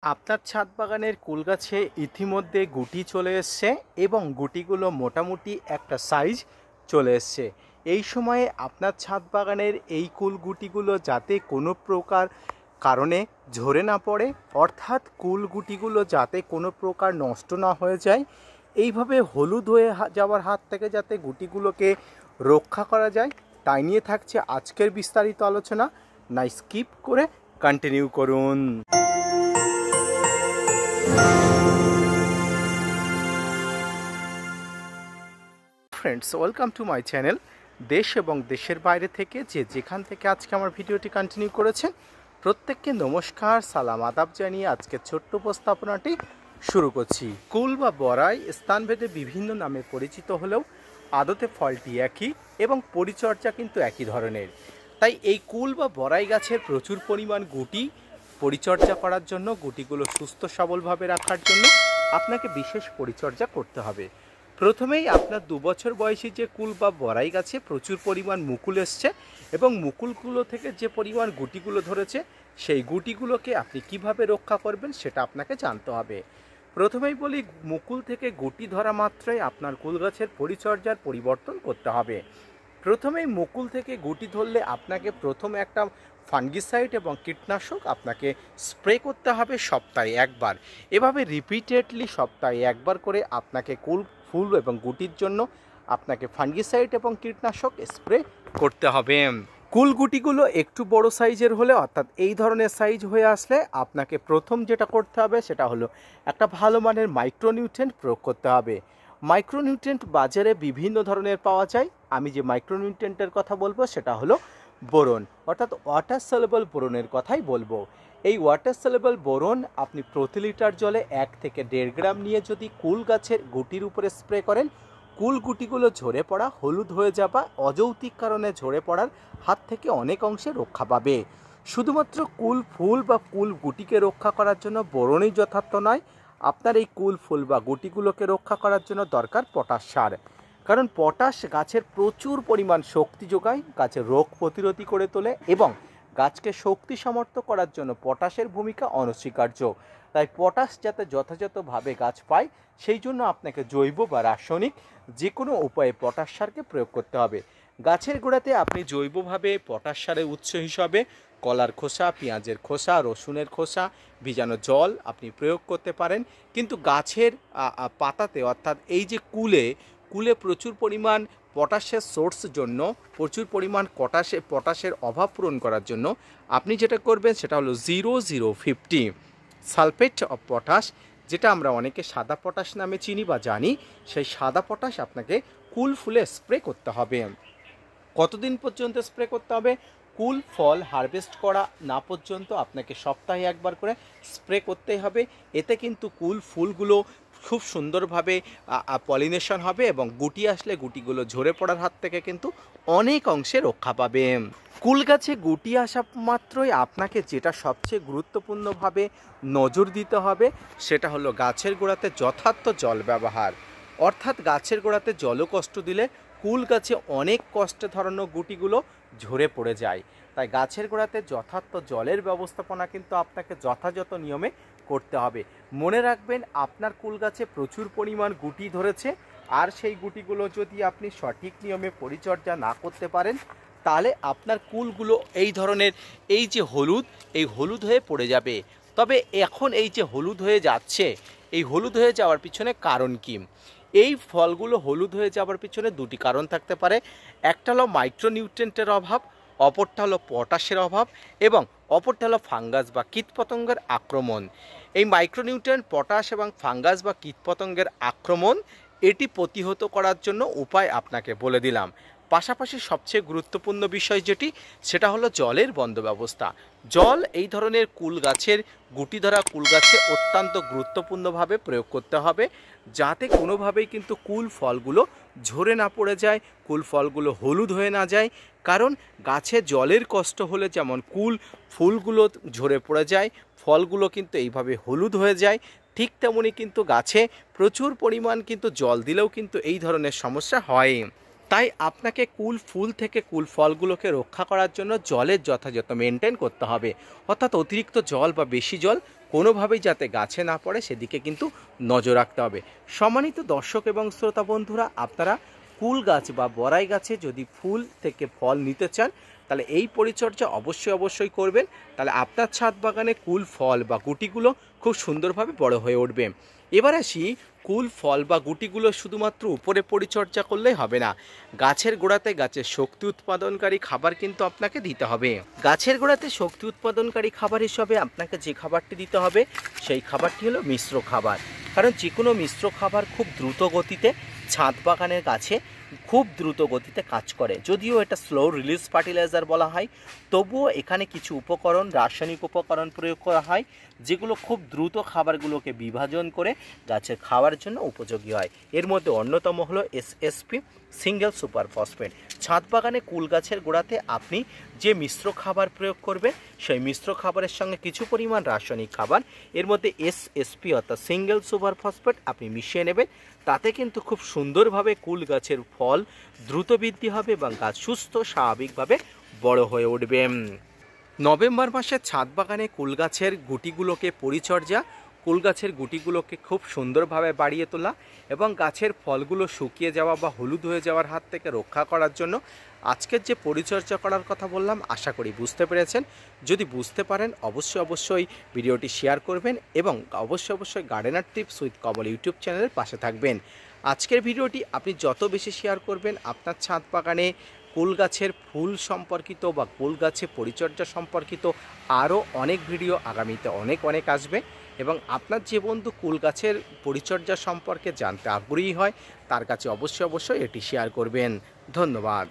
আপনার ছাদ বাগানের কুল গাছে ইতিমধ্যে গুটি চলে এসছে এবং গুটিগুলো মোটামুটি একটা সাইজ চলে এসছে। এই সময়ে আপনার ছাদ বাগানের এই কুল গুটিগুলো যাতে কোনো প্রকার কারণে ঝরে না পড়ে, অর্থাৎ কুল গুটিগুলো যাতে কোনো প্রকার নষ্ট না হয়ে যায়, এইভাবে হলুদ হয়ে যাওয়ার হাত থেকে যাতে গুটিগুলোকে রক্ষা করা যায়, তাই নিয়ে থাকছে আজকের বিস্তারিত আলোচনা। না স্কিপ করে কন্টিনিউ করুন। Friends, welcome to my channel. দেশ এবং দেশের বাইরে থেকে যেখান থেকে আজকে আমার ভিডিওটি কন্টিনিউ করেছেন, প্রত্যেককে নমস্কার, সালাম, আদাব জানিয়ে আজকে ছোট্ট উপস্থাপনাটি শুরু করছি। কুল বা বড়াই স্থানভেদে বিভিন্ন নামে পরিচিত হলেও আদতে ফলটি একই এবং পরিচর্যা কিন্তু একই ধরনের। তাই এই কুল বা বড়াই গাছের প্রচুর পরিমাণ গুটি পরিচর্যা করার জন্য, গুটিগুলো সুস্থ সবলভাবে রাখার জন্য আপনাকে বিশেষ পরিচর্যা করতে হবে। প্রথমেই আপনার 2 বছর বয়সী যে কুল বা বড়াই গাছে প্রচুর পরিমাণ মুকুল এসছে এবং মুকুলগুলো থেকে যে পরিমাণ গুটিগুলো ধরেছে, সেই গুটিগুলোকে আপনি কিভাবে রক্ষা করবেন সেটা আপনাকে জানতে হবে। প্রথমেই বলি, মুকুল থেকে গুটি ধরা মাত্রই আপনার কুল গাছের পরিচর্যার পরিবর্তন করতে হবে। প্রথমেই মুকুল থেকে গুটি ধরলে আপনাকে প্রথমে একটা ফাঙ্গিসাইড এবং কীটনাশক আপনাকে স্প্রে করতে হবে সপ্তাহে একবার। এভাবে রিপিটেডলি সপ্তাহে একবার করে আপনাকে ফুল এবং গুটির জন্য আপনাকে ফাঙ্গিসাইড এবং কীটনাশক স্প্রে করতে হবে। কুল গুটিগুলো একটু বড় সাইজের হলে, অর্থাৎ এই ধরনের সাইজ হয়ে আসলে আপনাকে প্রথম যেটা করতে হবে সেটা হলো একটা ভালো মানের মাইক্রোনিউট্রিয়েন্ট প্রয়োগ করতে হবে। মাইক্রোনিউট্রিয়েন্ট বাজারে বিভিন্ন ধরনের পাওয়া যায়। আমি যে মাইক্রোনিউট্রিয়েন্টের কথা বলবো সেটা হলো বোরন, অর্থাৎ ওয়াটার সলিউবল বোরনের কথাই বলবো। এই ওয়াটার সলিউবল বোরন আপনি প্রতি লিটার জলে 1 থেকে 1.5 গ্রাম নিয়ে যদি কুল গাছের গুটির উপরে স্প্রে করেন, কুল গুটিগুলো ঝরে পড়া, হলুদ হয়ে যাওয়া, অযৌক্তিক কারণে ঝরে পড়ার হাত থেকে অনেক অংশে রক্ষা পাবে। শুধুমাত্র কুল ফুল বা কুল গুটিকে রক্ষা করার জন্য বোরনই যথার্থ নয়, আপনার এই কুল ফুল বা গুটিগুলোকে রক্ষা করার জন্য দরকার পটাশ সার। কারণ পটাশ গাছের প্রচুর পরিমাণ শক্তি যোগায়, গাছের রোগ প্রতিরোধী করে তোলে এবং গাছকে শক্তি সমর্থ করার জন্য পটাশের ভূমিকা অনস্বীকার্য। তাই পটাশ যাতে যথাযথভাবে গাছ পায়, সেই জন্য আপনাকে জৈব বা রাসায়নিক যে কোনো উপায়ে পটাশ সারকে প্রয়োগ করতে হবে। গাছের গোড়াতে আপনি জৈবভাবে পটাশ সারের উৎস হিসাবে কলার খোসা, পেঁয়াজের খোসা, রসুনের খোসা, ভিজানো জল আপনি প্রয়োগ করতে পারেন। কিন্তু গাছের পাতাতে, অর্থাৎ এই যে কুলে প্রচুর পরিমাণ পটাশের সোর্স জন্য, প্রচুর পরিমাণ পটাশের অভাব পূরণ করার জন্য আপনি যেটা করবেন সেটা হলো 0050 সালফেট অফ পটাশ, যেটা আমরা অনেকে সাদা পটাশ নামে চিনি বা জানি। সেই সাদা পটাশ আপনাকে কুল ফুলে স্প্রে করতে হবে। কতদিন পর্যন্ত স্প্রে করতে হবে? কুল ফল হারভেস্ট করা না পর্যন্ত আপনাকে সপ্তাহে একবার করে স্প্রে করতেই হবে। এতে কিন্তু কুল ফুলগুলো খুব সুন্দরভাবে পলিনেশন হবে এবং গুটি আসলে গুটিগুলো ঝরে পড়ার হাত থেকে কিন্তু অনেক অংশে রক্ষা পাবে। কুল গাছে গুটি আসা মাত্রই আপনাকে যেটা সবচেয়ে গুরুত্বপূর্ণভাবে নজর দিতে হবে সেটা হলো গাছের গোড়াতে যথার্থ জল ব্যবহার। অর্থাৎ গাছের গোড়াতে জলও কষ্ট দিলে কুল গাছে অনেক কষ্টে ধরানো গুটিগুলো ঝরে পড়ে যায়। তাই গাছের গোড়াতে যথার্থ জলের ব্যবস্থাপনা কিন্তু আপনাকে যথাযথ নিয়মে করতে হবে। মনে রাখবেন, আপনার কুল গাছে প্রচুর পরিমাণ গুটি ধরেছে, আর সেই গুটিগুলো যদি আপনি সঠিক নিয়মে পরিচর্যা না করতে পারেন, তাহলে আপনার কুলগুলো এই ধরনের এই যে হলুদ হয়ে পড়ে যাবে। তবে এখন এই যে হলুদ হয়ে যাচ্ছে, এই হলুদ হয়ে যাওয়ার পিছনে কারণ কি? এই ফলগুলো হলুদ হয়ে যাওয়ার পিছনে 2টি কারণ থাকতে পারে। একটা হলো মাইক্রোনিউট্রিয়েন্টের অভাব, অপরটা হলো পটাশের অভাব এবং অপরটা হলো ফাঙ্গাস বা কীটপতঙ্গের আক্রমণ। এই মাইক্রোনিউট্রিয়েন্ট, পটাশ এবং ফাঙ্গাস বা কীটপতঙ্গের আক্রমণ এটি প্রতিহত করার জন্য উপায় আপনাকে বলে দিলাম। পাশাপাশি সবচেয়ে গুরুত্বপূর্ণ বিষয় যেটি, সেটা হলো জলের বন্ধ ব্যবস্থা। জল এই ধরনের কুল গাছের গুটি ধরা কুল গাছে অত্যন্ত গুরুত্বপূর্ণভাবে প্রয়োগ করতে হবে, যাতে কোনোভাবেই কিন্তু কুল ফলগুলো ঝরে না পড়ে যায়, কুল ফলগুলো হলুদ হয়ে না যায়। কারণ গাছে জলের কষ্ট হলে যেমন কুল ফুলগুলো ঝরে পড়ে যায়, ফলগুলো কিন্তু এইভাবে হলুদ হয়ে যায়, ঠিক তেমনি কিন্তু গাছে প্রচুর পরিমাণ কিন্তু জল দিলেও কিন্তু এই ধরনের সমস্যা হয়। তাই আপনাকে কুল ফুল থেকে কুল ফলগুলোকে রক্ষা করার জন্য জলের যথাযথ মেনটেন করতে হবে, অর্থাৎ অতিরিক্ত জল বা বেশি জল কোনোভাবেই যাতে গাছে না পড়ে সেদিকে কিন্তু নজর রাখতে হবে। সম্মানিত দর্শক এবং শ্রোতা বন্ধুরা, আপনারা কুল গাছ বা বড়াই গাছে যদি ফুল থেকে ফল নিতে চান তাহলে এই পরিচর্যা অবশ্যই করবেন, তাহলে আপনার ছাদ বাগানে কুল ফল বা গুটিগুলো খুব সুন্দরভাবে বড় হয়ে উঠবে। এবার আসি, কুল ফল বা গুটিগুলো শুধুমাত্র উপরে পরিচর্যা করলেই হবে না, গাছের গোড়াতে গাছের শক্তি উৎপাদনকারী খাবার কিন্তু আপনাকে দিতে হবে। গাছের গোড়াতে শক্তি উৎপাদনকারী খাবার হিসাবে আপনাকে যে খাবারটি দিতে হবে সেই খাবারটি হলো মিশ্র খাবার। কারণ যে কোনো মিশ্র খাবার খুব দ্রুত গতিতে ছাদ বাগানের গাছে খুব দ্রুত গতিতে কাজ করে। যদিও এটা স্লো রিলিজ ফার্টিলাইজার বলা হয়, তবুও এখানে কিছু উপকরণ, রাসায়নিক উপকরণ প্রয়োগ করা হয় যেগুলো খুব দ্রুত খাবারগুলোকে বিভাজন করে গাছের খাওয়ার জন্য উপযোগী হয়। এর মধ্যে অন্যতম হলো SSP, সিঙ্গেল সুপার ফসফেট। ছাদ বাগানে কুল গাছের গোড়াতে আপনি যে মিশ্র খাবার প্রয়োগ করবেন সেই মিশ্র খাবারের সঙ্গে কিছু পরিমাণ রাসায়নিক খাবার, এর মধ্যে SSP অর্থাৎ সিঙ্গেল সুপার ফসফেট আপনি মিশিয়ে নেবেন। তাতে কিন্তু খুব সুন্দরভাবে কুল গাছের ফল দ্রুত বৃদ্ধি হবে এবং গাছ সুস্থ স্বাভাবিকভাবে বড় হয়ে উঠবে। নভেম্বর মাসে ছাদ বাগানে কুল গাছের গুটিগুলোকে পরিচর্যা, কুল গাছের গুটিগুলোকে খুব সুন্দরভাবে বাড়িয়ে তোলা এবং গাছের ফলগুলো শুকিয়ে যাওয়া বা হলুদ হয়ে যাওয়ার হাত থেকে রক্ষা করার জন্য আজকের যে পরিচর্যা করার কথা বললাম, আশা করি বুঝতে পেরেছেন। যদি বুঝতে পারেন অবশ্যই ভিডিওটি শেয়ার করবেন এবং অবশ্যই gardener tips with Kamal YouTube চ্যানেলের পাশে থাকবেন। আজকের ভিডিওটি আপনি যত বেশি শেয়ার করবেন, আপনার ছাদ বাগানে কুল গাছের ফুল সম্পর্কিত বা কুল গাছে পরিচর্যা সম্পর্কিত আরও অনেক ভিডিও আগামীতে অনেক আসবে। এবং আপনার যে বন্ধু কুল গাছের পরিচর্যা সম্পর্কে জানতে আগ্রহী হয় তার কাছে অবশ্যই এটি শেয়ার করবেন। ধন্যবাদ।